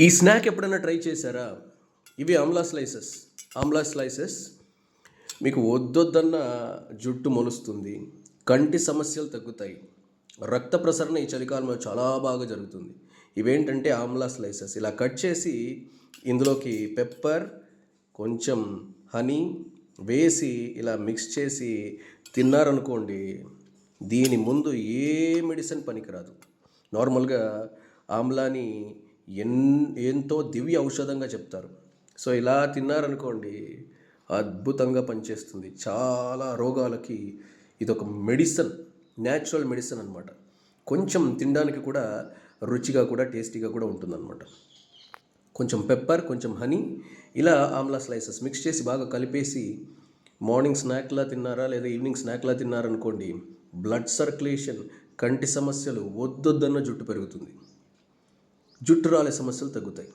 ఈ స్నాక్ ఎప్పుడైనా ట్రై చేశారా? ఇవి ఆమ్లా స్లైసెస్ మీకు వద్దొద్దన్న జుట్టు మొలుస్తుంది, కంటి సమస్యలు తగ్గుతాయి, రక్త ప్రసరణ ఈ చలికాలంలో చాలా బాగా జరుగుతుంది. ఇవేంటంటే ఆమ్లా స్లైసెస్ ఇలా కట్ చేసి ఇందులోకి పెప్పర్, కొంచెం హనీ వేసి ఇలా మిక్స్ చేసి తిన్నారనుకోండి, దీని ముందు ఏ మెడిసిన్ పనికిరాదు. నార్మల్గా ఆమ్లాని ఎంతో దివ్య ఔషధంగా చెప్తారు. సో ఇలా తిన్నారనుకోండి, అద్భుతంగా పనిచేస్తుంది. చాలా రోగాలకి ఇదొక మెడిసిన్, న్యాచురల్ మెడిసిన్ అనమాట. కొంచెం తినడానికి కూడా రుచిగా కూడా టేస్టీగా కూడా ఉంటుందన్నమాట. కొంచెం పెప్పర్, కొంచెం హనీ, ఇలా ఆమ్లా స్లైసెస్ మిక్స్ చేసి బాగా కలిపేసి మార్నింగ్ స్నాక్లా తిన్నారా లేదా ఈవినింగ్ స్నాక్లా తిన్నారనుకోండి, బ్లడ్ సర్క్యులేషన్, కంటి సమస్యలు, వద్దొద్దన్న జుట్టు పెరుగుతుంది, జుట్టు రాలే సమస్యలు తగ్గుతాయి.